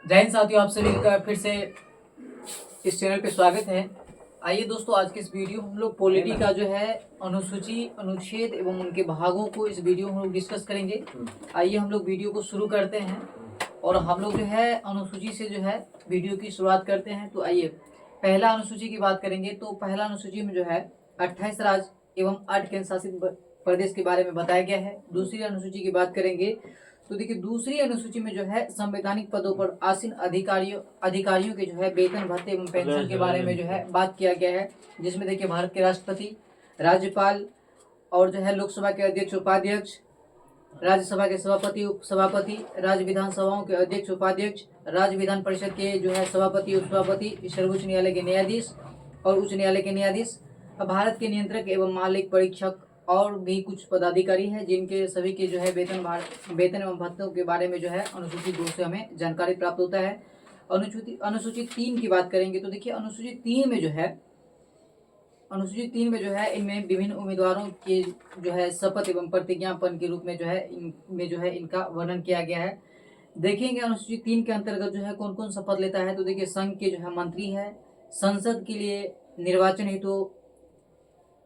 जय हिंद साथियों, आप सभी का फिर से इस चैनल पे स्वागत है। आइए दोस्तों, आज के इस वीडियो में हम लोग पॉलिटी का जो है अनुसूची, अनुच्छेद एवं उनके भागों को इस वीडियो में हम लोग डिस्कस करेंगे। आइए हम लोग वीडियो को शुरू करते हैं और हम लोग जो है अनुसूची से जो है वीडियो की शुरुआत करते हैं। तो आइए पहला अनुसूची की बात करेंगे। तो पहला अनुसूची में जो है 28 राज्य एवं 8 केंद्र शासित प्रदेश के बारे में बताया गया है। दूसरी अनुसूची की बात करेंगे तो देखिए, दूसरी अनुसूची में जो है संवैधानिक पदों पर आसीन अधिकारियों के जो है वेतन भत्ते एवं पेंशन के बारे में जो है बात किया गया है। जिसमें देखिए भारत के राष्ट्रपति, राज्यपाल और जो है लोकसभा के अध्यक्ष, उपाध्यक्ष, राज्यसभा के सभापति, उपसभापति, राज्य विधानसभाओं के अध्यक्ष, उपाध्यक्ष, राज्य विधान परिषद के जो है सभापति, उपसभापति, सर्वोच्च न्यायालय के न्यायाधीश और उच्च न्यायालय के न्यायाधीश, भारत के नियंत्रक एवं महालेख परीक्षक और भी कुछ पदाधिकारी हैं, जिनके सभी के जो है वेतन एवं भत्तों के बारे में जो है अनुसूची 2 से हमें जानकारी प्राप्त होता है। अनुसूची 3 की बात करेंगे तो देखिए अनुसूची 3 में जो है इनमें विभिन्न उम्मीदवारों के जो है शपथ एवं प्रतिज्ञापन के रूप में जो है इनमें जो है इनका वर्णन किया गया है। देखेंगे अनुसूची 3 के अंतर्गत जो है कौन कौन शपथ लेता है। तो देखिए संघ के जो है मंत्री है, संसद के लिए निर्वाचन हेतु,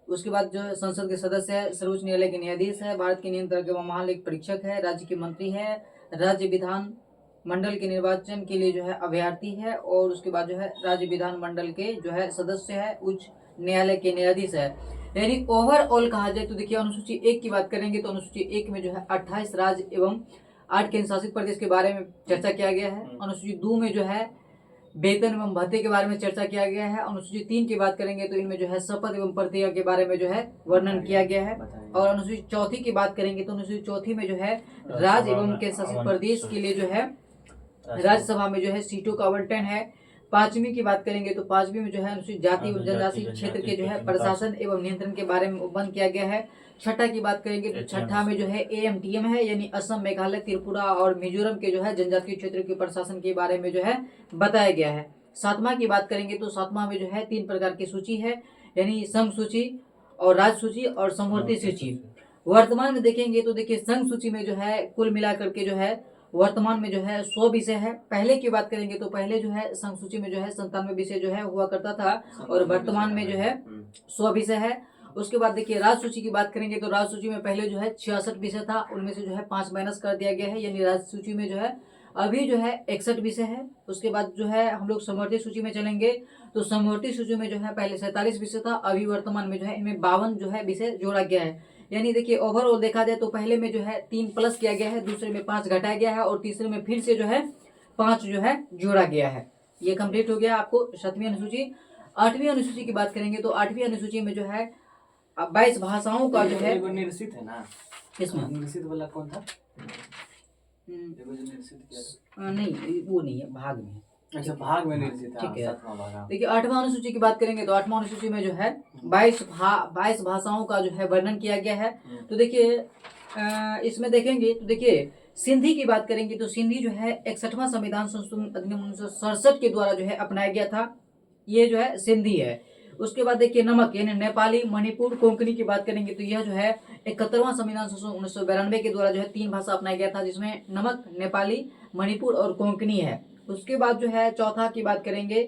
उसके बाद जो है संसद के सदस्य है, सर्वोच्च न्यायालय के न्यायाधीश है, भारत के नियंत्रक एवं महालेख परीक्षक है, राज्य के मंत्री है, राज्य विधान मंडल के निर्वाचन के लिए जो है अभ्यर्थी है और उसके बाद जो है राज्य विधान मंडल के जो है सदस्य है, उच्च न्यायालय के न्यायाधीश है। यानी ओवरऑल कहा जाए तो देखिए अनुसूची 1 की बात करेंगे तो अनुसूची 1 में जो है 28 राज्य एवं 8 केंद्र शासित प्रदेश के बारे में चर्चा किया गया है। अनुसूची 2 में जो है वेतन एवं भत्ते के बारे में चर्चा किया गया है। अनुसूची 3 की बात करेंगे तो इनमें जो है शपथ एवं प्रतिज्ञा के बारे में जो है वर्णन किया गया है। और अनुसूची 4 की बात करेंगे तो अनुसूची 4 में जो है राज्य एवं केंद्र शासित प्रदेश के लिए जो है राज्यसभा में जो है सीटों का आवंटन है। 5वीं की बात करेंगे तो 5वीं में जो है अनुसूचित जाति एवं जनजाति क्षेत्र के जो है प्रशासन एवं नियंत्रण के बारे में उपबंध किया गया है। 6ठा की बात करेंगे तो 6ठा में जो है AMTM है, यानी असम, मेघालय, त्रिपुरा और मिजोरम के जो है जनजातीय क्षेत्र के प्रशासन के बारे में जो है बताया गया है। 7वां की बात करेंगे तो 7वां में जो है 3 प्रकार की सूची है, यानी संघ सूची और राज्य सूची और समवर्ती सूची। वर्तमान में देखेंगे तो देखिए संघ सूची में जो है कुल मिलाकर के जो है वर्तमान में जो है 100 विषय है। पहले की बात करेंगे तो पहले जो है संघ सूची में जो है 97 विषय जो है हुआ करता था और वर्तमान में जो है 100 विषय है। उसके बाद देखिए राज्य सूची की बात करेंगे तो राज्य सूची में पहले जो है 66 विषय था, उनमें से जो है 5 माइनस कर दिया गया है, यानी राज्य सूची में जो है अभी जो है 61 विषय है। उसके बाद जो है हम लोग समवर्ती सूची में चलेंगे तो समवर्ती सूची में जो है पहले 47 विषय था, अभी वर्तमान में जो है इनमें 52 जो है विषय जोड़ा गया है। यानी देखिए ओवरऑल देखा जाए तो पहले में जो है 3 प्लस किया गया है, दूसरे में 5 घटाया गया है और तीसरे में फिर से जो है 5 जो है जोड़ा गया है। ये कंप्लीट हो गया आपको 7वीं अनुसूची। 8वीं अनुसूची की बात करेंगे तो 8वीं अनुसूची में जो है 22 भाषाओं का जो है निर्देशित है ना, इसमें निर्देशित वाला कौन था? नहीं, वो नहीं है, भाग में है। अच्छा, भाग में निर्देशित है। ठीक है। 7वां भाग। देखिए 8वां अनुसूची की बात करेंगे तो 8वां अनुसूची में जो है 22 भाषाओं का जो है वर्णन किया गया है। तो देखिए इसमें देखेंगे तो देखिए सिंधी की बात करेंगे तो सिंधी जो है 61वां संविधान संशोधन अधिनियम 1967 के द्वारा जो है अपनाया गया था, ये जो है सिंधी है। उसके बाद देखिए नमक यानी नेपाली, मणिपुर, कोंकणी की बात करेंगे तो यह जो है 71वां संविधान संशोधन 1992 के द्वारा जो है 3 भाषा अपनाया गया था, जिसमें नमक, नेपाली, मणिपुर और कोंकणी है। उसके बाद जो है चौथा की बात करेंगे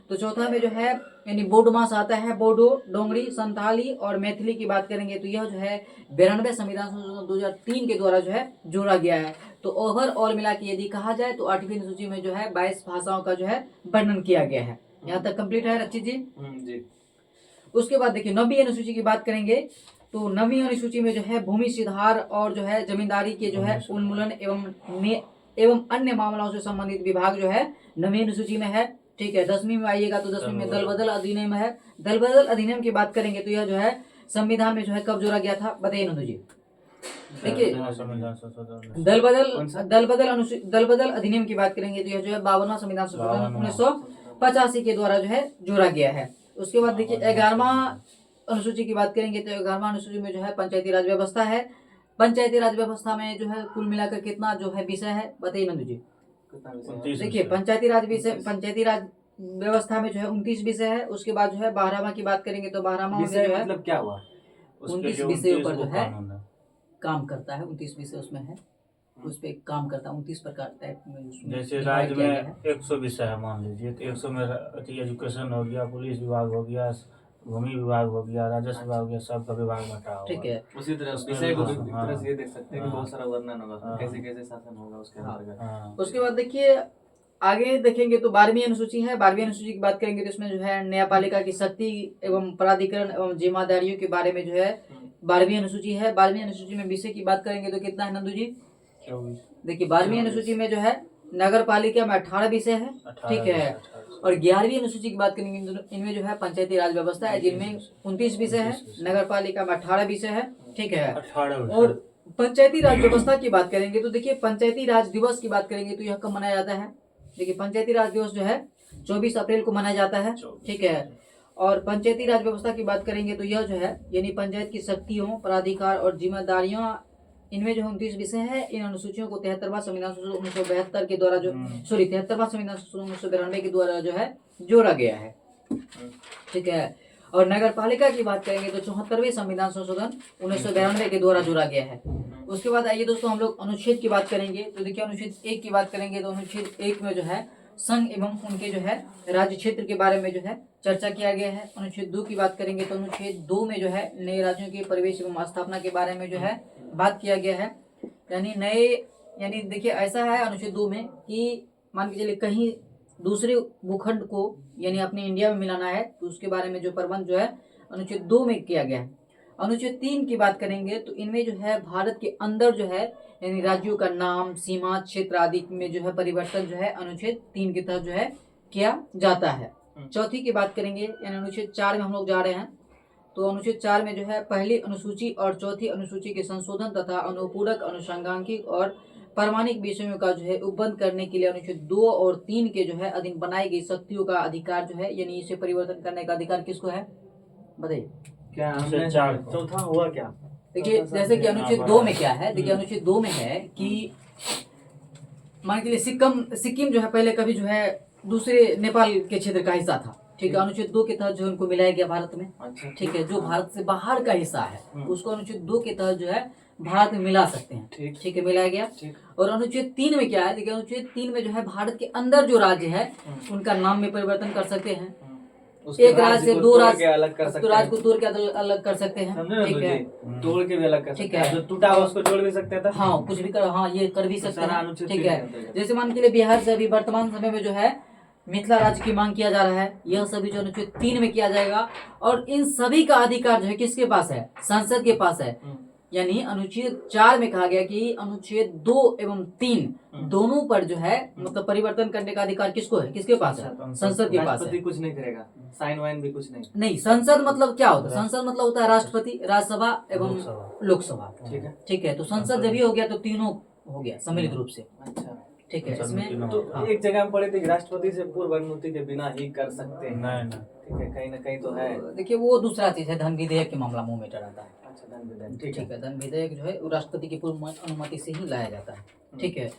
तो चौथा में जो है यानी बोडोमास आता है, बोडो, डोंगरी, संथाली और मैथिली की बात करेंगे तो यह जो है 92 संविधान संशोधन 2003 के द्वारा जो है जोड़ा गया है। तो ओवरऑल मिला के यदि कहा जाए तो 8वीं अनुसूची में जो है 22 भाषाओं का जो है वर्णन किया गया है। यहाँ तक कंप्लीट है रचित जी? जी। उसके बाद देखिए 9वीं अनुसूची की बात करेंगे तो 9वीं अनुसूची में जो है भूमि सुधार और जो है जमींदारी के जो है उन्मूलन एवं अन्य मामलों से संबंधित विभाग जो है 9वीं अनुसूची में है। ठीक है। 10वीं में आइएगा तो 10वीं में दल बदल अधिनियम है। दल बदल अधिनियम की बात करेंगे तो यह जो है संविधान में जो है कब जोड़ा गया था, बताइए नंदू जी। देखिए दल बदल अधिनियम की बात करेंगे तो यह जो है 52वां संविधान संशोधन 1985 के द्वारा जो है जोड़ा गया है। उसके बाद देखिए 11वां अनुसूची की बात करेंगे तो 11वां अनुसूची में जो है पंचायती राज व्यवस्था है। पंचायती राज व्यवस्था में जो है कुल मिलाकर कितना जो है विषय है, बताइए नंदू जी। देखिए पंचायती राज व्यवस्था में जो है 29 विषय है। उसके बाद जो है 12वां की बात करेंगे तो 12वां में जो है मतलब क्या हुआ? 29 विषयों पर जो है काम करता है, 29 विषय उसमें है। उस पे काम करता है। 29 प्रकार टाइप में उसमें जैसे divide राज्य किया गया में है। 100 विषय है मान लीजिए, तो 100 में एजुकेशन हो गया, पुलिस विभाग हो गया, भूमि विभाग हो गया, राजस्व विभाग हो गया, सबका विभाग बटा हुआ ठीक है। है। उसी तरह उसमें विषय को भी हाँ, एक तरह से ये देख सकते हैं कि हाँ, बहुत सारा वर्णन होगा हाँ, कैसे कैसे शासन होगा उसके हाँ। अंतर्गत। हाँ, उसके बाद देखिए आगे देखेंगे तो 12वीं अनुसूची है। 12वीं अनुसूची की बात करेंगे तो इसमें जो है न्यायपालिका की शक्ति एवं प्राधिकरण एवं जिम्मेदारियों के बारे में जो है 12वीं अनुसूची है। 12वीं अनुसूची में विषय की बात करेंगे तो कितना है नंदू जी? 24। देखिए 12वीं अनुसूची में जो है नगर पालिका में 18 विषय है, 18 ठीक है। विषय। और 11वीं अनुसूची की बात करेंगे तो इनमें जो है पंचायती राज व्यवस्था है, जिनमें 29 विषय है, 29 विषय। नगर पालिका में 18 विषय है, ठीक है। 18 विषय। और पंचायती राज व्यवस्था की बात करेंगे तो देखिए पंचायती राज दिवस की बात करेंगे तो यह कब मनाया जाता है? देखिए पंचायती राज दिवस जो है 24 अप्रैल को मनाया जाता है, ठीक है। और पंचायती राज व्यवस्था की बात करेंगे तो यह जो है यानी पंचायत की शक्तियों, प्राधिकार और जिम्मेदारियों, इनमें जो 29 विषय है। इन अनुसूचियों को 73वां संविधान संशोधन 1972 के द्वारा जो 73वां संविधान संशोधन 1992 के द्वारा जो है जोड़ा गया है, ठीक है। और नगर पालिका की बात करेंगे तो 74वें संविधान संशोधन 1992 के द्वारा जोड़ा गया है। उसके बाद आइए दोस्तों हम लोग अनुच्छेद की बात करेंगे तो देखिए अनुच्छेद 1 की बात करेंगे तो अनुच्छेद 1 में जो है संघ एवं उनके जो है राज्य क्षेत्र के बारे में जो है चर्चा किया गया है। अनुच्छेद 2 की बात करेंगे तो अनुच्छेद 2 में जो है नए राज्यों के प्रवेश एवं स्थापना के बारे में जो है बात किया गया है। यानी नए, यानी देखिए ऐसा है अनुच्छेद 2 में कि मान के चलिए कहीं दूसरे भूखंड को यानी अपने इंडिया में मिलाना है तो उसके बारे में जो प्रबंध जो है अनुच्छेद 2 में किया गया है। अनुच्छेद 3 की बात करेंगे तो इनमें जो है भारत के अंदर जो है यानी राज्यों का नाम, सीमा, क्षेत्र आदि में जो है परिवर्तन जो है अनुच्छेद 3 के तहत जो है किया जाता है। चौथी की बात करेंगे यानी अनुच्छेद 4 में हम लोग जा रहे हैं तो अनुच्छेद 4 में जो है पहली अनुसूची और चौथी अनुसूची के संशोधन तथा अनुपूरक, अनुषंगांकिक और प्रामाणिक विषयों का जो है उपबंध करने के लिए अनुच्छेद 2 और 3 के जो है अधीन बनाई गई शक्तियों का अधिकार जो है यानी इसे परिवर्तन करने का अधिकार किसको है बताइए? क्या अनुच्छेद हमने 4 चौथा हुआ क्या? देखिए जैसे कि अनुच्छेद 2 में क्या है, देखिए अनुच्छेद 2 में है कि मान के लिए सिक्किम जो है पहले कभी जो है दूसरे नेपाल के क्षेत्र का हिस्सा था, ठीक है। अनुच्छेद 2 के तहत जो उनको मिलाया गया भारत में, अच्छा, ठीक है। जो भारत से बाहर का हिस्सा है उसको अनुच्छेद 2 के तहत जो है भारत में मिला सकते हैं, ठीक है, मिलाया गया। और अनुच्छेद 3 में क्या है, देखिए अनुच्छेद 3 में जो है भारत के अंदर जो राज्य है उनका नाम में परिवर्तन कर सकते हैं। एक राज्य से दो राज्य अलग कर सकते तो राज्य को तोड़ के अलग कर सकते हैं, समझे ना ठीक है। तोड़ के भी अलग कर ठीक सकते हैं, है। जो टूटा हुआ उसको जोड़ भी सकते हैं। हाँ कुछ भी कर, हाँ ये कर भी सकते सारा हैं, अनुच्छेद ठीक 3 है। के अंतर्गत। जैसे मान के लिए बिहार से अभी वर्तमान समय में जो है मिथिला राज्य की मांग किया जा रहा है, यह सभी जो अनुच्छेद 3 में किया जाएगा। और इन सभी का अधिकार जो है किसके पास है? संसद के पास है। यानी अनुच्छेद 4 में कहा गया कि अनुच्छेद 2 एवं 3 दोनों पर जो है मतलब परिवर्तन करने का अधिकार किसको है, किसके पास है? संसद के पास राष्ट्रपति है। कुछ नहीं करेगा, साइन वाइन भी कुछ नहीं। नहीं, संसद मतलब क्या होता है? संसद मतलब होता है राष्ट्रपति, राज्यसभा एवं लोकसभा, ठीक है, ठीक है। तो संसद जब ही हो गया तो तीनों हो गया सम्मिलित रूप से, अच्छा, ठीक है। इसमें तो एक जगह हम पढ़े थे कि राष्ट्रपति से पूर्व अनुमति के बिना ही कर सकते हैं। नहीं ठीक है, कहीं ना कहीं तो है। देखिए वो दूसरा चीज है, धन विधेयक के मामला मुंह में चढ़ाता है, अच्छा, धन विधेयक, ठीक है। धन विधेयक जो है वो राष्ट्रपति की पूर्व अनुमति से ही लाया जाता है, ठीक है।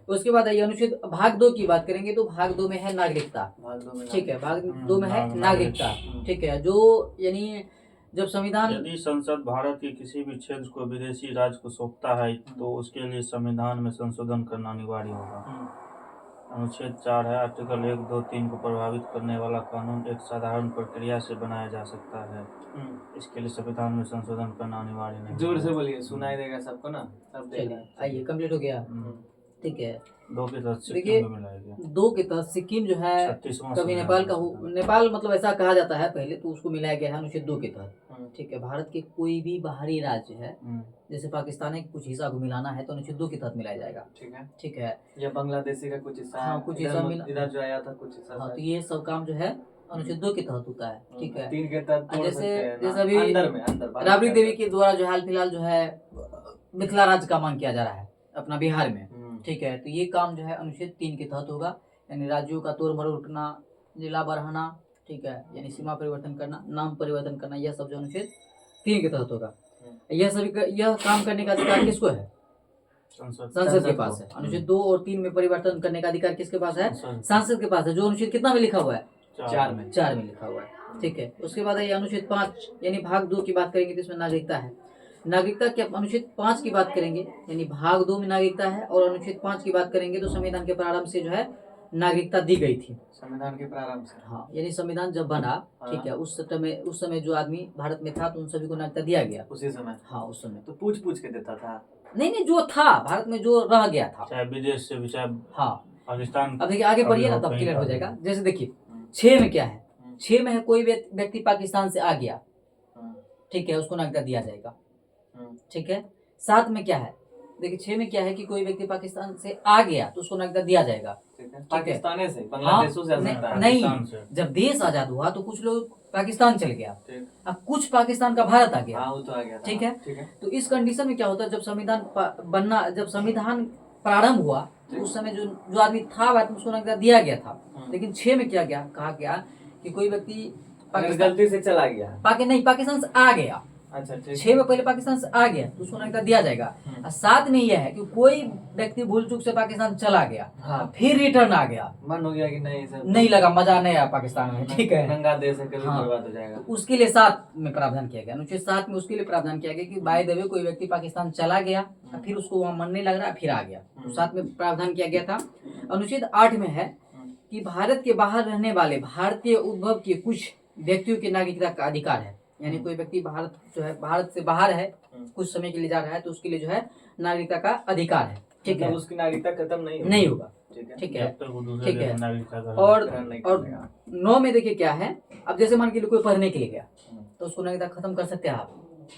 उसके बाद आइए अनुच्छेद भाग 2 की बात करेंगे तो भाग 2 में है नागरिकता, भाग 2 में ठीक है। भाग 2 में है नागरिकता, ठीक है। जो यानी जब संविधान, यदि संसद भारत के किसी भी क्षेत्र को विदेशी राज्य को सौंपता है तो उसके लिए संविधान में संशोधन करना अनिवार्य होगा। अनुच्छेद 4 है, आर्टिकल 1, 2, 3 को प्रभावित करने वाला कानून एक साधारण प्रक्रिया से बनाया जा सकता है। इसके लिए संविधान में संशोधन करना अनिवार्य नहीं। जोर से बोलिए, सुनाई देगा सबको ना, सब देगा। आइए कंप्लीट हो गया, ठीक है। 2 के तहत देखिए सिक्किम में मिलाया गया। 2 के तहत सिक्किम जो है 36वां कभी नेपाल का नेपाल मतलब ऐसा कहा जाता है पहले, तो उसको मिलाया गया है अनुच्छेद 2 के तहत, ठीक है। भारत के कोई भी बाहरी राज्य है जैसे पाकिस्तान के कुछ हिस्सा को मिलाना है तो अनुच्छेद 2 के तहत मिलाया जाएगा, ठीक है, ठीक है। या बांग्लादेशी का कुछ हिस्सा, हाँ, कुछ हिस्सा इधर जो आया था कुछ हिस्सा, हाँ, तो ये सब काम जो है अनुच्छेद 2 के तहत होता है, ठीक है। 3 के तहत तोड़ सकते हैं ना, जैसे अभी अंदर राबड़ी देवी के द्वारा जो हाल फिलहाल जो है मिथिला राज्य का मांग किया जा रहा है अपना बिहार में, ठीक है। तो ये काम जो है अनुच्छेद 3 के तहत होगा, यानी राज्यों का तोड़ मरोड़ करना, जिला बढ़ाना, ठीक है, यानी सीमा परिवर्तन करना, नाम परिवर्तन करना, यह सब जो अनुच्छेद 3 के तहत होगा। यह काम करने का अधिकार किसको है? संसद के पास है। अनुच्छेद 2 और 3 में परिवर्तन करने का अधिकार किसके पास है? संसद के पास है। जो अनुच्छेद कितना में लिखा हुआ है? 4 में लिखा हुआ है, ठीक है। उसके बाद ये अनुच्छेद 5 यानी भाग 2 की बात करेंगे तो इसमें नागरिकता है। नागरिकता के अनुच्छेद 5 की बात करेंगे, यानी भाग 2 में नागरिकता है, और अनुच्छेद 5 की बात करेंगे तो संविधान के प्रारंभ से जो है नागरिकता दी गई थी। संविधान के प्रारंभ से, हाँ, यानी संविधान जब बना, ठीक है, उस समय जो आदमी भारत में था तो उन सभी को नागरिकता दिया गया उसी समय। हाँ, उस समय तो पूछ पूछ के देता था। नहीं, जो था भारत में जो रह गया था, चाहे विदेश से भी, चाहे हाँ। पाकिस्तान। अब देखिए आगे बढ़िए ना, अभी तब कहीं क्लियर हो का। जाएगा। जैसे देखिए 6 में क्या है, 6 में है कोई व्यक्ति पाकिस्तान से आ गया, ठीक है, उसको नागरिकता दिया जाएगा, ठीक है। 7 में क्या है, देखिए 6 में क्या है कि कोई व्यक्ति पाकिस्तान से आ गया तो उसको नागरिकता दिया जाएगा, पाकिस्तान से, बांग्लादेशों से आ सकता है। नहीं, जब देश आजाद हुआ तो कुछ लोग पाकिस्तान चल गया, अब कुछ पाकिस्तान का भारत आ गया, वो तो आ गया, ठीक है। तो इस कंडीशन में क्या होता है, जब संविधान प्रारंभ हुआ तो उस समय जो आदमी था भारत में उसको नागरिकता दिया गया था। लेकिन 6 में क्या कहा गया कि कोई व्यक्ति गलती से चला गया, पाकिस्तान से आ गया, अच्छा, 6 में पहले पाकिस्तान से आ गया तो उसको नागरिकता दिया जाएगा। और 7 में यह है कि कोई व्यक्ति भूल चूक से पाकिस्तान चला गया, फिर रिटर्न आ गया, मन हो गया कि नहीं सब नहीं लगा, मजा नहीं आया पाकिस्तान में, ठीक है, नंगा देश है, कभी हाँ। बर्बाद हो जाएगा। तो उसके लिए 7 में प्रावधान किया गया, अनुच्छेद 7 में उसके लिए प्रावधान किया गया कि बाय द वे कोई व्यक्ति पाकिस्तान चला गया, फिर उसको वहां मन नहीं लग रहा, फिर आ गया, तो 7 में प्रावधान किया गया था। अनुच्छेद 8 में है कि भारत के बाहर रहने वाले भारतीय उद्भव के कुछ व्यक्तियों की नागरिकता का अधिकार है, यानी कोई व्यक्ति भारत से बाहर है, कुछ समय के लिए जा रहा है तो उसके लिए जो है नागरिकता का अधिकार है, ठीक है, उसकी नागरिकता खत्म नहीं होगा, ठीक है, ठीक है। और 9 में देखिए क्या है, अब जैसे मान के लिए कोई पढ़ने के लिए गया तो उसको नागरिकता खत्म कर सकते हैं आप,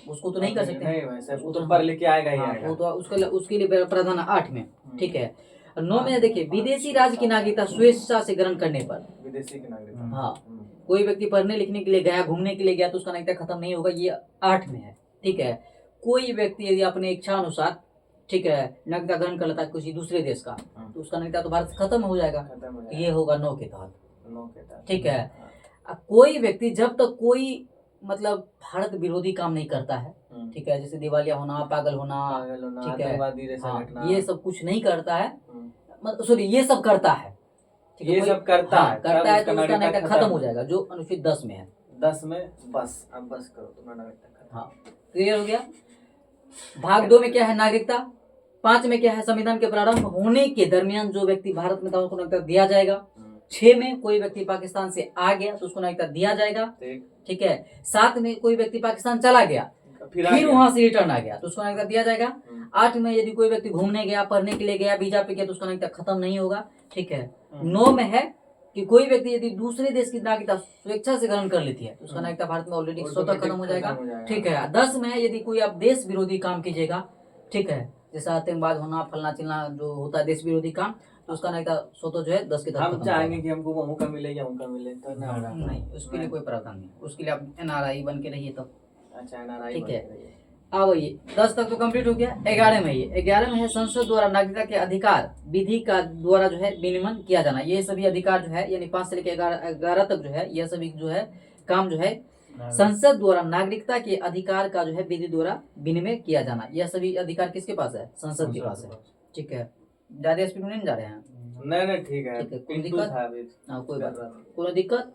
उसको तो नहीं कर सकते, नहीं, वो तो पढ़ लिख के आएगा ही आएगा। वो तो उसके लिए प्रावधान 8 में, ठीक है। 9 में देखिए विदेशी राज्य की नागरिकता स्वेच्छा से ग्रहण करने पर, विदेशी की नागरिकता, हाँ, कोई व्यक्ति पढ़ने लिखने के लिए गया, घूमने के लिए गया तो उसका नागरिकता खत्म नहीं होगा, ये 8 में है, ठीक है। कोई व्यक्ति यदि अपने इच्छा अनुसार, ठीक है, नागरिकता ग्रहण कर लेता है किसी दूसरे देश का तो उसका नागरिकता तो भारत से खत्म हो जाएगा, ये होगा 9 के तहत, ठीक है। कोई व्यक्ति जब तक कोई मतलब भारत विरोधी काम नहीं करता है, ठीक है, जैसे दिवालिया होना, पागल होना, ठीक है, हाँ, ये सब कुछ नहीं करता है, सॉरी ये सब करता है, ये सब करता है तो उसका नागरिकता खत्म हो जाएगा, जो अनुच्छेद 10 में है। 10 में बस, अब बस करो, तुम्हारा नागरिकता, हाँ, क्लियर हो गया। भाग 2 में क्या है, नागरिकता। 5 में क्या है, संविधान के प्रारंभ होने के दरमियान जो व्यक्ति भारत में था उसको नागरिकता दिया जाएगा। 6 में कोई व्यक्ति पाकिस्तान से आ गया तो उसको नागरिकता दिया जाएगा, ठीक है। 7 में कोई व्यक्ति पाकिस्तान चला गया फिर वहां से रिटर्न आ गया तो उसको नागरिकता दिया जाएगा। 8 में यदि कोई व्यक्ति घूमने गया, पढ़ने के लिए गया, वीजा पे गया तो उसका नागरिकता खत्म नहीं होगा, ठीक है। 9 में है कि कोई व्यक्ति यदि दूसरे देश की नागरिकता स्वेच्छा से ग्रहण कर लेती है तो उसका नागरिकता भारत में ऑलरेडी स्वतः खत्म हो जाएगा, ठीक है। 10 में है यदि कोई आप देश विरोधी काम कीजिएगा, ठीक है, जैसे आतंकवाद होना, फलना चिलना जो होता है देश विरोधी काम, तो उसका नागरिकता स्वतः जो है 10 के तहत हम चाहेंगे कि हमको मौका मिले या मौका मिले तो नहीं, उसके लिए कोई प्रावधान नहीं, उसके लिए आप NRI बन के रहिए तब, अच्छा, NRI, ठीक है। अब ये 10 तक तो कंप्लीट हो गया। 11 में है संसद द्वारा नागरिकता के अधिकार विधि का द्वारा जो है विनियमन किया जाना। ये सभी अधिकार जो है, यानी 5 से लेकर 11 तक जो है, यह सभी जो है काम जो है संसद द्वारा नागरिकता के अधिकार का जो है विधि द्वारा विनिमय किया जाना। यह सभी अधिकार किसके पास है, संसद के पास है, ठीक है। ज्यादा स्पीड में नहीं जा रहे हैं, नहीं, ठीक है, कोई दिक्कत, कोई बात नहीं, कोई दिक्कत।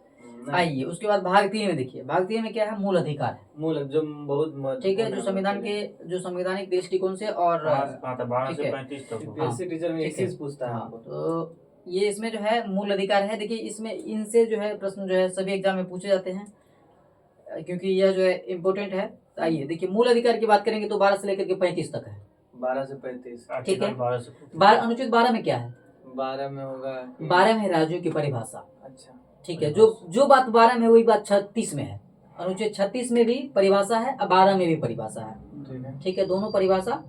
आइए उसके बाद भाग 3 में देखिए, भाग 3 में क्या है, मूल अधिकार है, मूल जो बहुत, ठीक है, जो संविधान के जो संवैधानिक दृष्टिकोण से और 12 से 35 तक टीचर में एक्सेस पूछता है हमको, तो ये इसमें जो है मूल अधिकार है। देखिए इसमें इनसे जो है प्रश्न जो है सभी एग्जाम में पूछे जाते हैं क्योंकि यह जो है इम्पोर्टेंट है। आइए देखिए मूल अधिकार की बात करेंगे तो 12 से लेकर के 35 तक है, 12 से 35, ठीक है। अनुच्छेद 12 में क्या है, 12 में होगा, 12 में राज्यों की परिभाषा, अच्छा, ठीक है। जो बात 12 में वही बात 36 में है। अनुच्छेद 36 में भी परिभाषा है और 12 में भी परिभाषा है, ठीक है, दोनों परिभाषा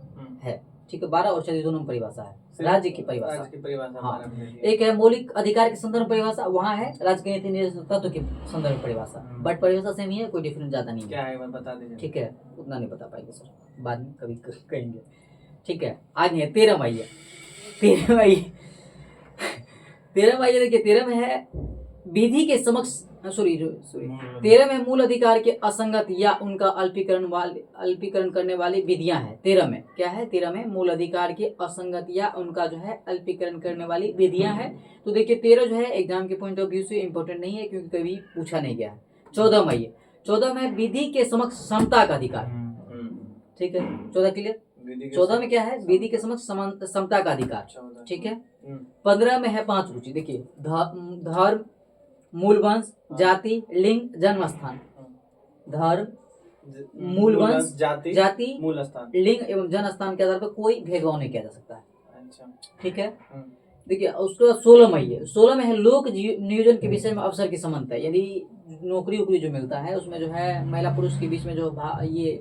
है, ठीक है। 12 और 36 दोनों में परिभाषा है, राज्य की परिभाषा, हाँ। एक है मौलिक अधिकार के संदर्भ परिभाषा, वहाँ है राज्य के नीति तत्व के संदर्भ परिभाषा, बट परिभाषा सेम ही है, कोई डिफरेंस ज्यादा नहीं है। क्या है बता दीजिए, ठीक है, उतना नहीं बता पाएंगे सर, बाद में कभी कहेंगे, ठीक है। आगे 13 में आइए, 13 में देखिए, 13 में है विधि के समक्ष, सॉरी 13 में मूल अधिकार के असंगत या उनका अल्पीकरण करने वाली विधियां हैं। 13 में क्या है, 13 में मूल अधिकार के असंगत या उनका जो है अल्पीकरण करने वाली विधियां हैं। तो देखिए 13 जो है एग्जाम के पॉइंट ऑफ व्यू से इंपॉर्टेंट नहीं है क्योंकि कभी पूछा नहीं गया है। 14 में आइए, 14 में विधि के समक्ष समता का अधिकार, ठीक है 14 क्लियर। विधि के 14 में क्या है, विधि के समक्ष समता का अधिकार, 14 ठीक है। हम्म, 15 में है 5 रुचि, देखिए धर्म, मूल वंश, जाति, लिंग, जन्म स्थान। धर्म, मूल वंश, जाति, मूल स्थान, लिंग एवं जन्म स्थान के आधार पर कोई भेदभाव नहीं किया जा सकता है, अच्छा ठीक है। देखिए उसके बाद 16 में है, 16 में है लोक नियोजन के विषय में अवसर की समानता। यदि नौकरी उकरी जो मिलता है उसमें जो है महिला पुरुष के बीच में जो ये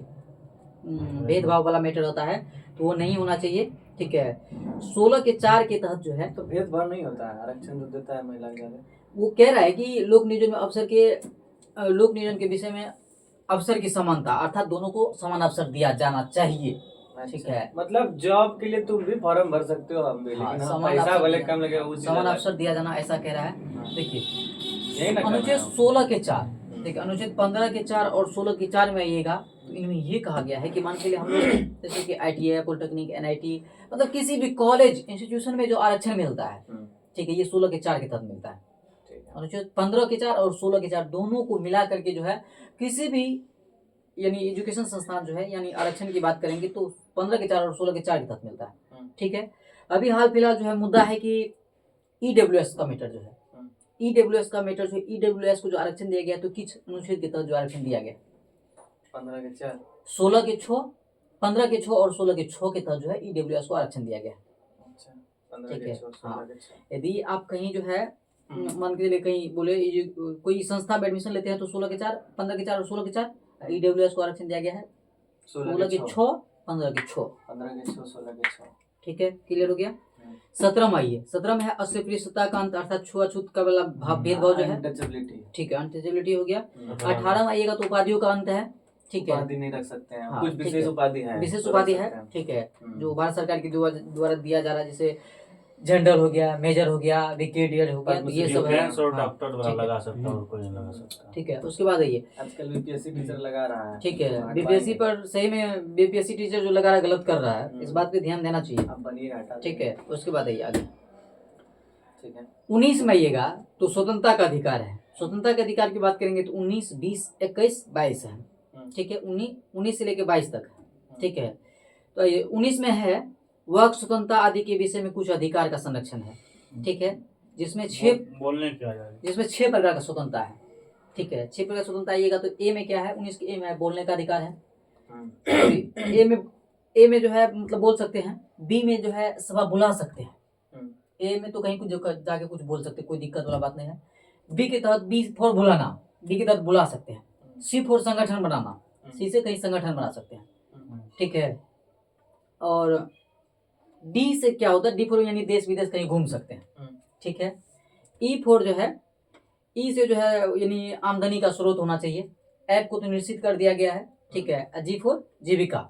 भेदभाव वाला मैटर होता है तो वो नहीं होना चाहिए, ठीक है। 16 के 4 के तहत जो है तो भेदभाव नहीं होता है, आरक्षण जो देता है महिला के, वो कह रहा है कि लोक नियोजन में अवसर के लोक नियोजन के विषय में अवसर की समानता, अर्थात दोनों को समान अवसर दिया जाना चाहिए, ठीक है। मतलब जॉब के लिए तुम भी फॉर्म भर सकते हो, हम भी, हाँ, लेकिन समान पैसा अवसर भले दिया- कम लगेगा, वो चीज़ समान अलग। अवसर दिया जाना, ऐसा कह रहा है। हाँ। देखिए यही ना अनुच्छेद करना है। 16 के 4, देखिए अनुच्छेद 15 के 4 और 16 के 4 में आइएगा तो इनमें ये कहा गया है कि मान के लिए हम लोग जैसे कि ITI, पॉलिटेक्निक, NIT, मतलब किसी भी कॉलेज इंस्टीट्यूशन में जो आरक्षण मिलता है, ठीक है, ये 16 के 4 के तहत मिलता है। ठीक है। अनुच्छेद 15 के 4 और 16 के 4 दोनों को मिला करके जो है किसी भी यानी एजुकेशन संस्थान जो है यानी आरक्षण की बात करेंगे तो 15 के 4 और 16 के 4 के तहत मिलता है, ठीक है। अभी हाल फिलहाल जो है मुद्दा है कि EWS का मैटर जो है, EWS का मैटर जो EWS को जो आरक्षण दिया गया तो किस अनुच्छेद के तहत जो आरक्षण दिया गया, 15 के 4, 16 के 6, 15 के 6 और 16 के 6 के तहत जो है EWS को आरक्षण दिया गया, अच्छा 15 ठीक के है। 6, 16 हाँ, के 6। यदि आप कहीं जो है मान के लिए कहीं बोले कोई संस्था में एडमिशन लेते हैं तो 16 के 4, 15 के 4 और 16 के 4 EWS को आरक्षण दिया गया है, 16 के 6, 15 के 6, 15 के 6, 16 के 6, ठीक है, क्लियर हो गया। 17 में आइए, 17 में है अस्पृश्यता का अंत, अर्थात छुआछूत का वाला भेदभाव जो है, अनटचेबिलिटी, ठीक है, अनटचेबिलिटी हो गया। 18 में आइएगा तो उपाधियों का अंत है, ठीक है, उपाधि नहीं रख सकते हैं, हाँ, कुछ ठीक विशेष है। उपाधि है, विशेष तो उपाधि रख है, सकते हैं। ठीक है, जो भारत सरकार की द्वारा दिया जा रहा है, जैसे जनरल हो गया, मेजर हो गया, ब्रिगेडियर हो गया, तो ये सब है, डिफेंस और हाँ, डॉक्टर वाला ठीक है। लगा सकता है और कोई नहीं लगा सकता। ठीक है। उसके बाद आइए, आजकल BPSC टीचर लगा रहा है, ठीक है, तो हट BPSC पाएंगे। पर सही में BPSC टीचर जो लगा रहा है गलत कर रहा है, इस बात पे ध्यान देना चाहिए, अब बनिएगा, हटा ठीक देंगे। है। उसके बाद आइए आगे, ठीक है। 19 में आइएगा तो स्वतंत्रता का अधिकार है। स्वतंत्रता के अधिकार की बात करेंगे तो 19, 20, 21, 22 है, ठीक है, 19 से लेके 22 तक है, ठीक है। तो ये 19 में है वाक स्वतंत्रता आदि के विषय में कुछ अधिकार का संरक्षण है, ठीक है, जिसमें 6 बोलने की आजादी, जिसमें 6 प्रकार का स्वतंत्रता है, ठीक है। 6 प्रकार का स्वतंत्रता आइएगा तो ए में क्या है, 19 के ए में है बोलने का अधिकार है, ए में जो है मतलब बोल सकते हैं, बी में जो है सभा बुला सकते हैं, ए में तो कहीं कुछ जाके कुछ बोल सकते, कोई दिक्कत वाला बात नहीं है। बी के तहत बी फॉर बुलाना, बी के तहत बुला सकते हैं। सी फॉर संगठन बनाना, सी से कहीं संगठन बना सकते हैं, ठीक है। और डी से क्या होता है, डी फॉर यानी देश विदेश कहीं घूम सकते हैं, ठीक है। ई फॉर जो है, ई से जो है यानी आमदनी का स्रोत होना चाहिए, ऐप को तो निश्चित कर दिया गया है, ठीक है। जी फॉर जीविका,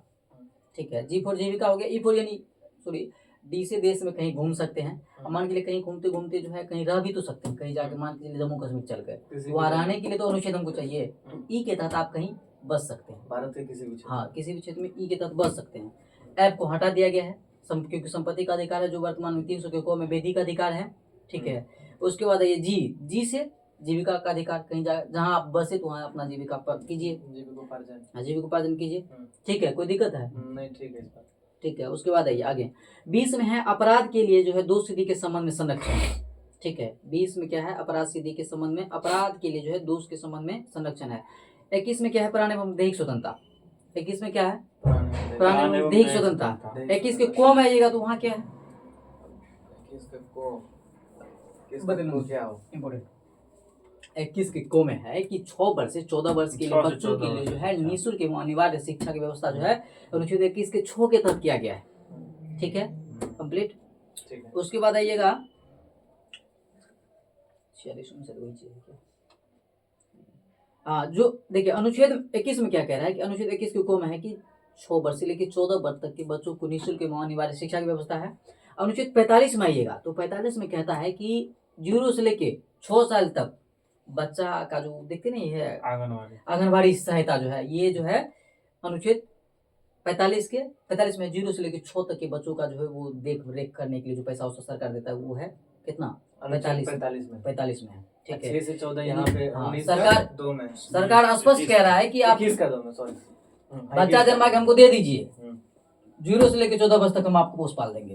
ठीक है, जी फॉर जीविका हो गया। ई फॉर यानी सॉरी डी से देश में कहीं घूम सकते हैं, मान के लिए कहीं घूमते घूमते जो है कहीं रह भी तो सकते हैं, कहीं जाके मान के लिए जम्मू कश्मीर चल गए, वहाँ रहने के लिए तो अनुच्छेद हमको चाहिए, तो ई के तहत आप कहीं बच सकते हैं, भारत के किसी भी क्षेत्र, हाँ किसी भी क्षेत्र में ई के तहत बच सकते हैं। ऐप को हटा दिया गया है क्योंकि संपत्ति का अधिकार है जो वर्तमान में 300 के को में वेदी का अधिकार है, ठीक है। उसके बाद ये जी से जीविका का अधिकार, कहीं जहाँ आप बसे तो वहाँ अपना जीविका कीजिए, जीविकोपार्जन कीजिए, ठीक है, कोई दिक्कत है नहीं, ठीक है, ठीक है। उसके बाद आइए आगे, 20 में है अपराध के लिए जो है दोष सिद्धि के संबंध में संरक्षण, ठीक है। 20 में क्या है, अपराध सिद्धि के संबंध में, अपराध के लिए जो है दोष के संबंध में संरक्षण है। 21 में क्या है, प्राण एवं दैहिक स्वतंत्रता। 21 में क्या है, प्राण एवं दैहिक स्वतंत्रता। 21 के को में आइएगा तो वहाँ क्या है, क्या हो इम्पोर्टेंट 21 के को में है कि 6 वर्ष से 14 वर्ष के लिए 6 से बच्चों के 14 लिए जो वर्ष है निःशुल्क एवं अनिवार्य शिक्षा की व्यवस्था जो है अनुच्छेद 21 के 6 के तहत किया गया है, ठीक है, कंप्लीट। ठीक है। उसके बाद आइएगा 46 में से वही चीज है क्या, हाँ जो देखिए अनुच्छेद 21 में क्या कह रहा है कि अनुच्छेद 21 के को में है कि 6 वर्ष से लेकर 14 वर्ष तक के बच्चों को निःशुल्क एवं अनिवार्य शिक्षा की व्यवस्था है। अनुच्छेद 45 में आइएगा तो 45 में कहता है कि 0 से लेके 6 साल तक बच्चा का जो देखते नहीं है आंगनबाड़ी सहायता जो है, ये जो है अनुच्छेद 45 में 0 से लेकर 6 तक के बच्चों का जो है वो देख रेख करने के लिए जो पैसा उसको सरकार देता है वो है कितना, 45 में है, ठीक है। 6 से 14 यहाँ पे, हाँ, 19 सरकार का 2 में, सरकार स्पष्ट कह रहा है कि आप 21 का 2 में, सॉरी बच्चा जन्मा के हमको दे दीजिए, 0 से लेकर 14 वर्ष तक हम आपको पोष पाल देंगे।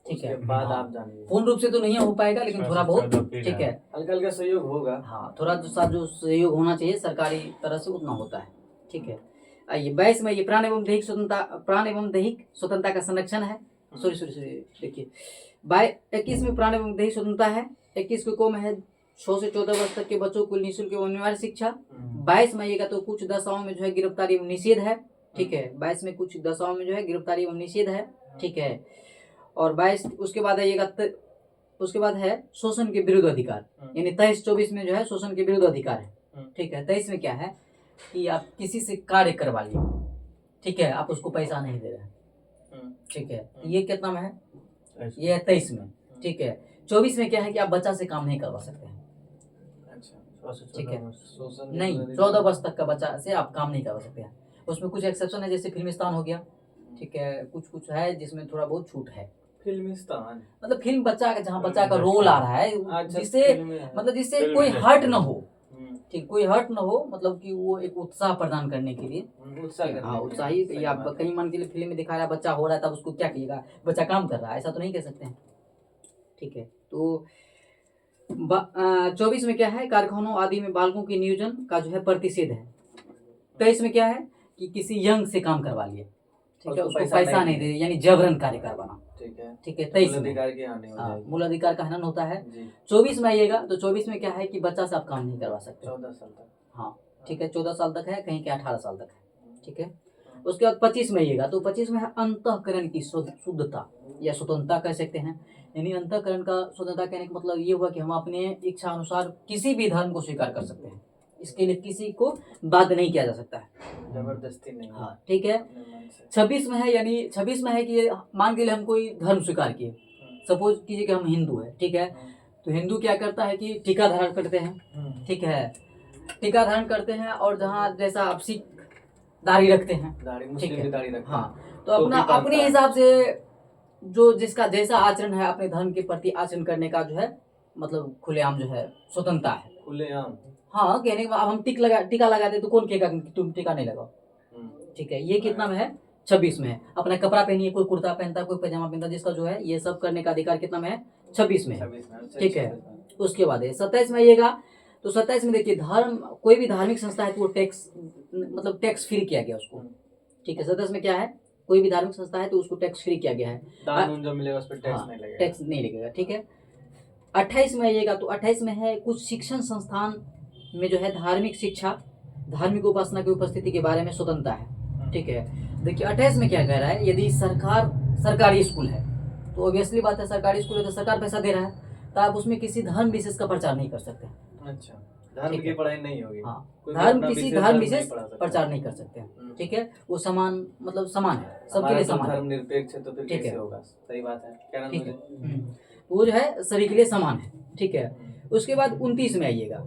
ठीक है, उसके बाद हाँ। आप जानिए पूर्ण रूप से तो नहीं हो पाएगा, लेकिन थोड़ा बहुत ठीक है, हल्का हल्का सहयोग होगा। हाँ, थोड़ा जो सहयोग होना चाहिए सरकारी तरह से उतना होता है। ठीक है, आइए 22 में ये प्राण एवं दैहिक स्वतंत्रता का संरक्षण है। सॉरी देखिए 21 में प्राण एवं दैहिक स्वतंत्रता है। 21 को में है 6 से 14 वर्ष तक के बच्चों को निःशुल्क एवं अनिवार्य शिक्षा। 22 में आइएगा तो कुछ दशाओं में जो है गिरफ्तारी एवं निषेध है। ठीक है, 22 में कुछ दशाओं में जो है गिरफ्तारी एवं निषेध है। ठीक है, और 22 उसके बाद आइएगा उसके बाद है शोषण के विरुद्ध अधिकार, यानी 23-24 में जो है शोषण के विरुद्ध अधिकार है। ठीक है, 23 में क्या है कि आप किसी से कार्य करवा लिए, ठीक है, आप उसको पैसा नहीं दे रहे हैं। ठीक है, ये कितना में है? ये है 23 में। ठीक है, 24 में क्या है कि आप बच्चा से काम नहीं करवा सकते हैं। ठीक है, नहीं, 14 वर्ष तक का बच्चा से आप काम नहीं करवा सकते हैं। उसमें कुछ एक्सेप्शन है, जैसे फिल्मिस्तान हो गया। ठीक है, कुछ है जिसमें थोड़ा बहुत छूट है। फिल्मिस्तान मतलब फिल्म बच्चा का, जहाँ बच्चा का रोल आ रहा है, जिससे कोई हर्ट न हो। ठीक, कोई हर्ट न हो, मतलब कि वो एक उत्साह प्रदान करने के लिए, उत्साही। या कहीं मान के लिए फिल्म में दिखा रहा है बच्चा हो रहा है, तब उसको क्या कहिएगा, बच्चा काम कर रहा है, ऐसा तो नहीं कह सकते हैं। ठीक है, तो 24 में क्या है, कारखानों आदि में बालकों के नियोजन का जो है प्रतिषेध है। 23 में क्या है कि किसी यंग से काम करवा लिए, ठीक है, उसको पैसा नहीं दे, यानी जबरन कार्य करवाना। ठीक है, 23 में मूल अधिकार का हनन होता है। 24 में आइएगा तो 24 में क्या है कि बच्चा से आप काम नहीं करवा सकते 14 साल तक। हाँ, ठीक है, 14 साल तक है, कहीं के 18 साल तक है। ठीक है, उसके बाद 25 में आइएगा तो 25 में है अंतःकरण की शुद्धता या स्वतंत्रता कह सकते हैं। यानी अंतःकरण का स्वतंत्रता कहने का मतलब ये हुआ कि हम अपने इच्छा अनुसार किसी भी धर्म को स्वीकार कर सकते हैं। इसके लिए किसी को बाध्य नहीं किया जा सकता है, जबरदस्ती नहीं। हाँ, ठीक है। 26 में है, यानी 26 में है कि मान के लिए हम कोई धर्म स्वीकार किए, सपोज कीजिए कि हम हिंदू है। ठीक है, तो हिंदू क्या करता है कि टीका धारण करते हैं। ठीक है, टीका धारण करते हैं, और जहाँ जैसा आप सिख दाढ़ी रखते हैं, ठीक है, हाँ, तो अपने हिसाब से जो जिसका जैसा आचरण है अपने धर्म के प्रति आचरण करने का जो है मतलब खुलेआम जो है स्वतंत्रता है। खुलेआम, हाँ, कहने के बाद अब हम टीका लगाते तो कौन कहेगा कि तुम टीका नहीं लगाओ। ठीक है, ये कितना में है? 26 में है। अपना कपड़ा पहनिए, कोई कुर्ता पहनता है, कोई पैजामा पहनता है, जिसका जो है ये सब करने का अधिकार कितना में है? 26 में है। ठीक है, उसके बाद है 27 में आइएगा तो 27 में देखिए धर्म, कोई भी धार्मिक संस्था है तो वो टैक्स फ्री किया गया उसको। ठीक है, 27 में क्या है, कोई भी धार्मिक संस्था है तो उसको टैक्स फ्री किया गया है, दान जो मिलेगा उस पर टैक्स नहीं लगेगा। ठीक है, 28 में आइएगा तो 28 में है कुछ शिक्षण संस्थान में जो है धार्मिक शिक्षा, धार्मिक उपासना की उपस्थिति के बारे में स्वतंत्रता है। ठीक है, देखिए 28 में क्या कह रहा है, यदि सरकारी स्कूल है तो ऑब्वियसली बात है, सरकारी स्कूल है तो सरकार पैसा दे रहा है, तो आप उसमें किसी धर्म विशेष का प्रचार नहीं कर सकते। अच्छा, धर्म की पढ़ाई नहीं होगी। हाँ, किसी धर्म विशेष प्रचार नहीं कर सकते हैं। ठीक है, वो समान है, सबके लिए समान, धर्म निरपेक्ष है तो फिर कैसे होगा? सही बात है, क्या नाम है? वो जो है सभी के लिए समान है। ठीक है, उसके बाद 29 में आइएगा।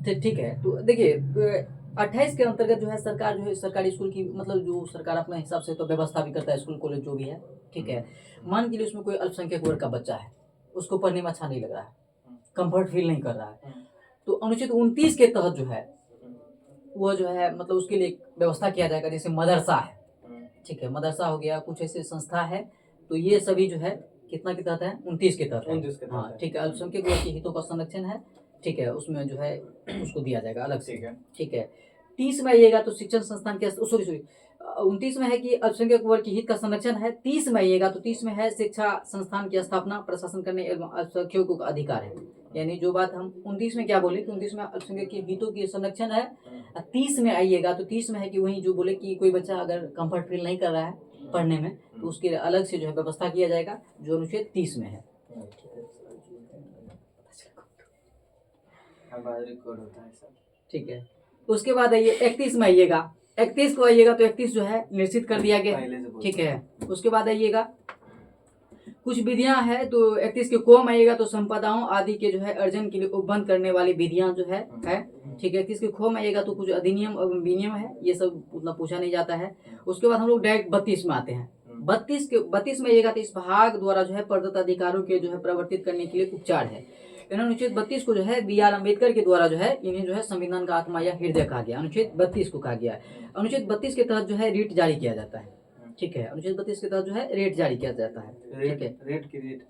ठीक है, तो देखिए 28 के अंतर्गत जो है सरकार जो है सरकारी स्कूल की मतलब जो सरकार अपने हिसाब से तो व्यवस्था भी करता है, स्कूल कॉलेज जो भी है। ठीक है, मान के लिए उसमें कोई अल्पसंख्यक वर्ग का बच्चा है, उसको पढ़ने में अच्छा नहीं लग रहा है, कंफर्ट फील नहीं कर रहा है, तो अनुच्छेद 29 के तहत जो है वो जो है मतलब उसके लिए व्यवस्था किया जाएगा, जैसे मदरसा है। ठीक है, मदरसा हो गया, कुछ ऐसे संस्था है, तो ये सभी जो है कितना के तहत है? 29 के तहत है। हाँ, ठीक है, अल्पसंख्यक वर्ग के हितों का संरक्षण है। ठीक है, उसमें जो है उसको दिया जाएगा अलग से। ठीक है, 30 में आइएगा तो शिक्षण संस्थान के 29 में है कि अल्पसंख्यक वर्ग के हित का संरक्षण है। 30 में आइएगा तो 30 में है शिक्षा संस्थान की स्थापना, प्रशासन करने एवं अल्पसंख्यकों का अधिकार है। यानी जो बात हम 29 में क्या बोले कि 29 में अल्पसंख्यक के हितों की संरक्षण है। 30 में आइएगा तो 30 में है कि वही जो बोले कि कोई बच्चा अगर कंफर्ट फील नहीं कर रहा है पढ़ने में तो उसके लिए अलग से जो है व्यवस्था किया जाएगा, जो अनुच्छेद 30 में है। ठीक है, उसके बाद आइए 31 में आइएगा। 31 को आइएगा तो 31 जो है निश्चित कर दिया गया। ठीक है, उसके बाद आइएगा कुछ विधियां हैं तो 31 के को में आइएगा तो संपदाओं आदि के जो है अर्जन के लिए उपबंध करने वाली विधियां जो है। ठीक है, 31 के खो में आइएगा तो कुछ अधिनियम एवं विनियम है, ये सब उतना पूछा नहीं जाता है। उसके बाद हम लोग डायरेक्ट 32 में आते हैं। 32 में आइएगा तो इस भाग द्वारा जो है प्रदत्त अधिकारों के जो है प्रवर्तित करने के लिए उपचार है। इन अनुच्छेद 32 को जो है B.R. अम्बेडकर के द्वारा जो है इन्हें जो है संविधान का आत्मा या हृदय कहा गया। अनुच्छेद 32 को कहा गया है। अनुच्छेद 32 के तहत जो है रीट जारी किया जाता है। ठीक है, अनुच्छेद 32 के तहत जो है रेट जारी किया जाता है। ठीक है, रेट की रेट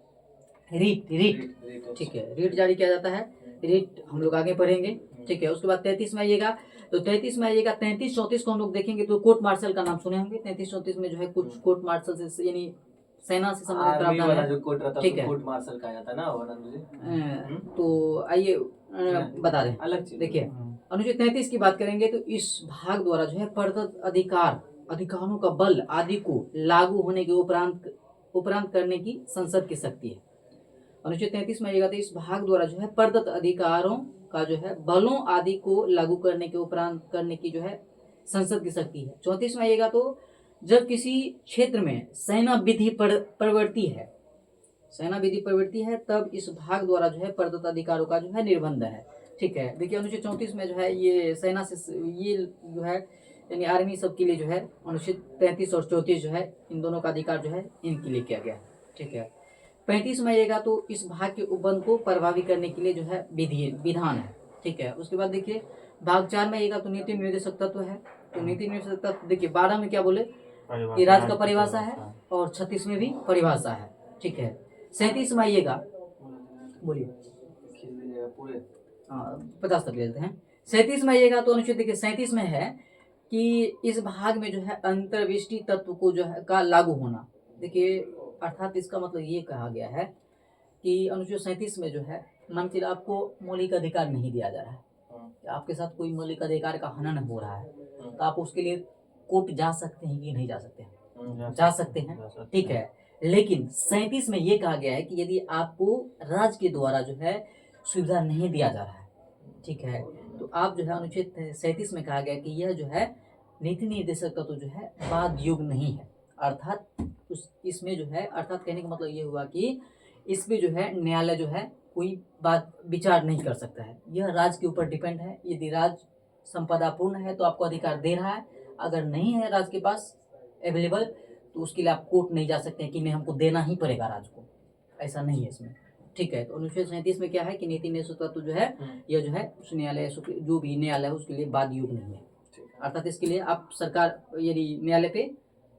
रीट रीट ठीक है, रीट जारी किया जाता है। रीट हम लोग आगे पढ़ेंगे। ठीक है, उसके बाद 33 में आइएगा तो 33 में आइएगा 33-34 को हम लोग देखेंगे तो कोर्ट मार्शल का नाम सुने होंगे। 33-34 में जो है कुछ कोर्ट मार्शल से यानी सेना से संबंधित प्रावधान है। जो कोर्ट रहता ठीक है है, कोर्ट मार्शल कहा जाता है ना आनंद जी। तो आइए बता रहे हैं। अलग चीज देखिए, अनुच्छेद 33 की बात करेंगे तो इस भाग द्वारा जो है प्रदत्त अधिकारों का बल आदि को लागू होने के उपरांत करने की संसद की शक्ति है। अनुच्छेद 33 में आइएगा तो इस भाग द्वारा जो है प्रदत्त अधिकारों का जो है बलों आदि को लागू करने के उपरांत करने की जो है संसद की शक्ति है। 34 में आइएगा तो जब किसी क्षेत्र में सेना विधि प्रवृत्ति है तब इस भाग द्वारा जो है प्रदत्त अधिकारों का जो है निर्बंध है। ठीक है, देखिए अनुच्छेद 34 में जो है ये सेना से ये जो है यानी आर्मी सब के लिए जो है अनुच्छेद 33 और 34 जो है इन दोनों का अधिकार जो है इनके लिए किया गया है। ठीक है, 35 में आइएगा तो इस भाग के उपबंध को प्रभावी करने के लिए जो है विधान है। ठीक है, उसके बाद देखिए भाग 4 में आइएगा तो नीति निर्देशक तत्व है। तो नीति निर्देशक तत्व देखिए 12 में क्या बोले कि राज्य का परिभाषा है और 36 में भी परिभाषा है। ठीक है, 37 में आइएगा, बोलिए 50 तक ले लेते हैं। 37 में आइएगा तो अनुच्छेद देखिए 37 में है कि इस भाग में जो है अंतर्विष्टि तत्व को जो है का लागू होना। देखिए अर्थात इसका मतलब ये कहा गया है कि अनुच्छेद 37 में जो है मान के आपको मौलिक अधिकार नहीं दिया जा रहा है, आपके साथ कोई मौलिक अधिकार का हनन हो रहा है तो आप उसके लिए कोर्ट जा सकते हैं कि नहीं जा सकते हैं? जा सकते हैं। ठीक है, लेकिन 37 में ये कहा गया है कि यदि आपको राज्य के द्वारा जो है सुविधा नहीं दिया जा रहा है, ठीक है, तो आप जो है अनुच्छेद 37 में कहा गया कि यह जो है नीति निर्देशक तत्व जो है वाद योग्य नहीं है। अर्थात इसमें जो है अर्थात कहने का मतलब ये हुआ कि इसमें जो है न्यायालय जो है कोई बात विचार नहीं कर सकता है। यह राज्य के ऊपर डिपेंड है। यदि राज्य संपदापूर्ण है तो आपको अधिकार दे रहा है, अगर नहीं है राज्य के पास अवेलेबल तो उसके लिए आप कोर्ट नहीं जा सकते हैं कि नहीं हमको देना ही पड़ेगा राज्य को, ऐसा नहीं है इसमें। ठीक है, तो अनुच्छेद 37 में क्या है कि नीति निर्देशक तत्व जो है यह जो है उस न्यायालय जो भी न्यायालय है उसके लिए वाद योग्य नहीं है। अर्थात इसके लिए आप सरकार यदि न्यायालय पे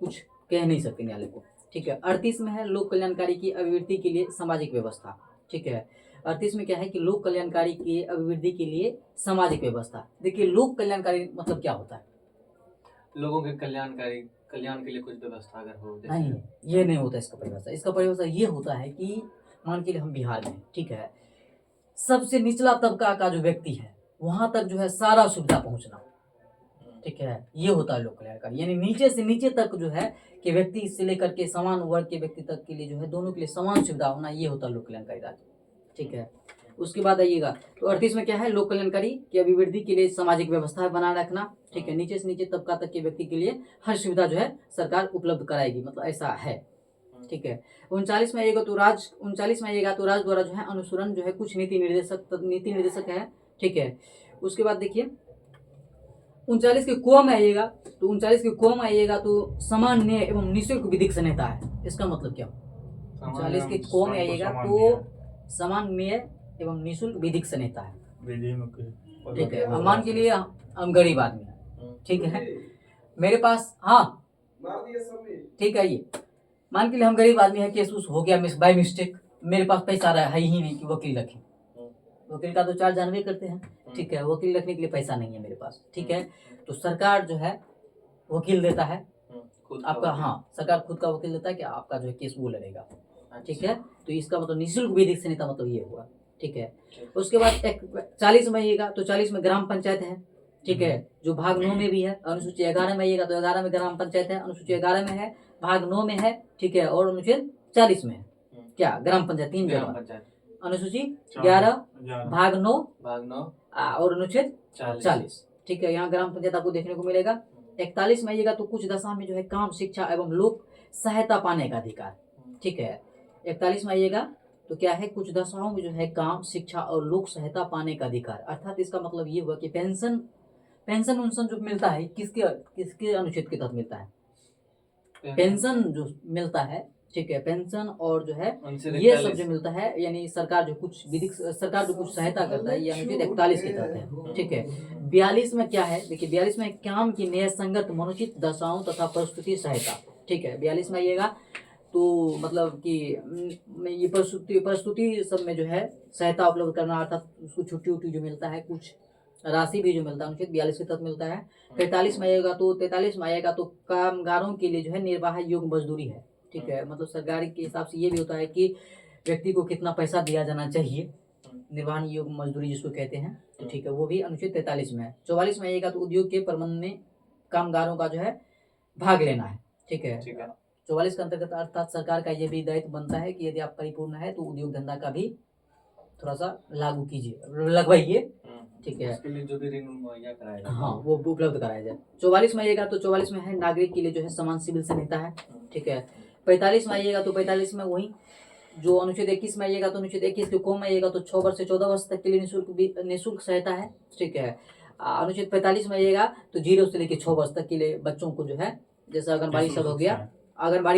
कुछ कह नहीं सकते न्यायालय को। ठीक है, 38 में है लोक कल्याणकारी की अभिवृद्धि के लिए सामाजिक व्यवस्था। ठीक है, 38 में क्या है कि लोक कल्याणकारी की अभिवृद्धि के लिए सामाजिक व्यवस्था। देखिए लोक कल्याणकारी मतलब क्या होता है? लोगों के कल्याण के लिए कुछ व्यवस्था अगर हो। नहीं, ये नहीं होता इसका परिभाषा। इसका परिभाषा ये होता है कि मान के लिए हम बिहार में, ठीक है, सबसे निचला तबका का जो व्यक्ति है वहां तक जो है सारा सुविधा पहुंचना। ठीक है, ये होता है लोक कल्याणकारी, यानी नीचे से नीचे तक जो है कि व्यक्ति से लेकर के समान वर्ग के व्यक्ति तक के लिए जो है दोनों के लिए समान सुविधा होना, ये होता है लोक कल्याणकारी राज्य। ठीक है, उसके बाद आइएगा तो 38 में क्या है लोक कल्याणकारी की अभिवृद्धि के लिए सामाजिक व्यवस्था बनाए रखना। ठीक है, नीचे से नीचे तबका तक के व्यक्ति के लिए हर सुविधा जो है सरकार उपलब्ध कराएगी, मतलब ऐसा है। ठीक है, 39 में आइएगा तो राज्य द्वारा जो है अनुसरण जो है कुछ नीति निर्देशक है। ठीक है, उसके बाद देखिए 39 के क में आइएगा तो 39 के क में आइएगा तो समान न्याय एवं निःशुल्क विधिक संहिता है। इसका मतलब क्या? 39 के क में आइएगा तो समान न्याय एवं निःशुल्क विधिक संहिता है। ठीक है, अब मान के लिए हम गरीब आदमी हैं, ठीक है, मेरे पास ठीक है, ये मान के लिए हम गरीब आदमी हैं, केस उस हो गया बाय मिस्टेक, मेरे पास पैसा रहा है ही नहीं कि वकील रखें। वकील का तो चार्ज जानवे करते हैं। ठीक है, वकील रखने के लिए पैसा नहीं है मेरे पास। ठीक है, तो सरकार जो है वकील देता है आपका, सरकार खुद का वकील देता है कि आपका जो है केस वो लड़ेगा। ठीक है, तो इसका मतलब निःशुल्क विधिक संहिता मतलब ये हुआ। ठीक है, उसके बाद 40 में आइएगा तो 40 में ग्राम पंचायत है। ठीक है, जो भाग 9 में भी है। अनुसूची 11 में आइएगा तो 11 में ग्राम पंचायत है, अनुसूची 11 में है, भाग 9 में है। ठीक है, और अनुच्छेद 40 में है क्या ग्राम पंचायत, 3 जगह अनुसूची 11 भाग 9 और अनुच्छेद 40। ठीक है, यहाँ ग्राम पंचायत आपको देखने को मिलेगा। 41 में आइएगा तो कुछ दशा में जो है काम शिक्षा एवं लोक सहायता पाने का अधिकार। ठीक है, 41 में आइएगा तो क्या है कुछ दशाओं में जो है काम शिक्षा और लोक सहायता पाने का अधिकार। अर्थात इसका मतलब ये हुआ कि पेंशन उनसन जो मिलता है किसके अनुच्छेद के तहत मिलता है? पेंशन जो मिलता है, ठीक है, पेंशन और जो है अनुच्छेद ये सब 41 जो मिलता है, यानी सरकार जो कुछ विधिक सरकार जो कुछ सहायता करता है, ये अनुच्छेद 41 के तहत है। ठीक है, 42 में क्या है, देखिए 42 में काम की न्याय संगत मनोचित दशाओं तथा प्रस्तुति सहायता। ठीक है, 42 में आइएगा तो मतलब कि ये प्रस्तुति सब में जो है सहायता उपलब्ध करना, अर्थात उसको छुट्टी उट्टी जो मिलता है, कुछ राशि भी जो मिलता है अनुच्छेद 42 के तहत मिलता है। 43 में आएगा तो कामगारों के लिए जो है निर्वाह योग्य मजदूरी है। ठीक है, मतलब सरकार के हिसाब से ये भी होता है कि व्यक्ति को कितना पैसा दिया जाना चाहिए, निर्वहन योग्य मजदूरी जिसको कहते हैं। तो ठीक है, वो भी अनुच्छेद 43 में है। 44 में आएगा तो उद्योग के प्रबंधन में कामगारों का जो है भाग लेना है। ठीक है, 44 के अंतर्गत अर्थात सरकार का ये भी दायित्व बनता है कि यदि आप परिपूर्ण है तो उद्योग धंधा का भी थोड़ा सा लागू कीजिए, लगवाइए। ठीक है, उसके लिए जो भी ऋण मुहैया कराया जाए, हाँ वो उपलब्ध कराया जाए। 44 में आइएगा तो 44 में है नागरिक के लिए जो है समान सिविल संहिता है। ठीक है, 45 में आइएगा तो 45 में वही जो अनुच्छेद 21 में आइएगा तो अनुच्छेद 21 के को में आइएगा तो 6 वर्ष से 14 वर्ष तक के लिए निःशुल्क सहायता है। ठीक है, अनुच्छेद 45 में आइएगा तो 0 से लेकर 6 वर्ष तक के लिए बच्चों को जो है, जैसे आंगनबाड़ी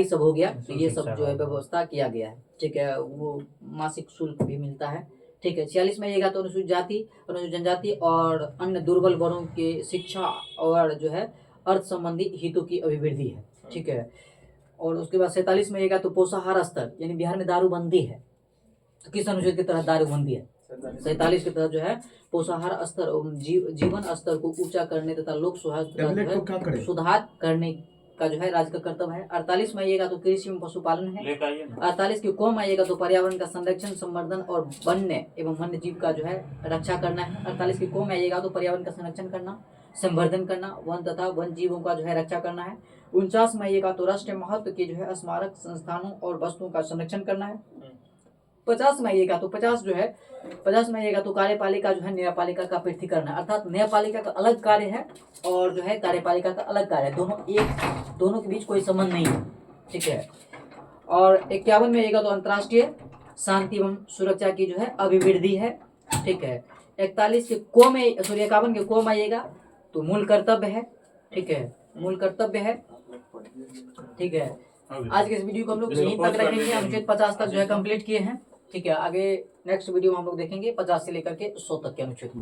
सब हो गया तो ये सब जो है व्यवस्था किया गया है। ठीक है, वो मासिक शुल्क भी मिलता है। ठीक है, 46 में आइएगा तो अनुसूचित जाति, अनुसूचित जनजाति और अन्य दुर्बल वर्गों के शिक्षा और जो है अर्थ संबंधी हितों की अभिवृद्धि है। ठीक है, और उसके बाद 47 में आइएगा तो पोषाहार स्तर, यानी बिहार में दारूबंदी है तो किस अनुच्छेद के तहत दारूबंदी है? 47 के तहत जो है पोषाहार स्तर जीवन स्तर को ऊंचा करने तथा लोक स्वास्थ्य सुधार करने का जो है राज्य का कर्तव्य है। 48 में आइएगा तो कृषि एवं पशुपालन है। 48 के को में आइएगा तो पर्यावरण का संरक्षण, संवर्धन और वन्य एवं वन्य जीव का जो है रक्षा करना है। 48 के को में आइएगा तो पर्यावरण का संरक्षण करना, संवर्धन करना, वन तथा वन जीवों का जो है रक्षा करना है। 49 में आइएगा तो राष्ट्रीय महत्व के जो है स्मारक संस्थानों और वस्तुओं का संरक्षण करना है। 50 में आइएगा तो 50 में आइएगा तो कार्यपालिका जो है न्यायपालिका का पृथक्करण है, अर्थात न्यायपालिका का अलग कार्य है और जो है कार्यपालिका का अलग कार्य है, दोनों के बीच कोई संबंध नहीं है। ठीक है, और 51 में आइएगा तो अंतर्राष्ट्रीय शांति एवं सुरक्षा की जो है अभिवृद्धि है। ठीक है, 41 के को में 51 के को में आइएगा तो मूल कर्तव्य है। ठीक है, मूल कर्तव्य है। ठीक है, आज के इस वीडियो को हम लोग यहीं तक रखेंगे। अनुच्छेद 50 तक जो है कंप्लीट किए हैं। ठीक है, आगे नेक्स्ट वीडियो में हम लोग देखेंगे 50 से लेकर के 100 तक के अनुच्छेद।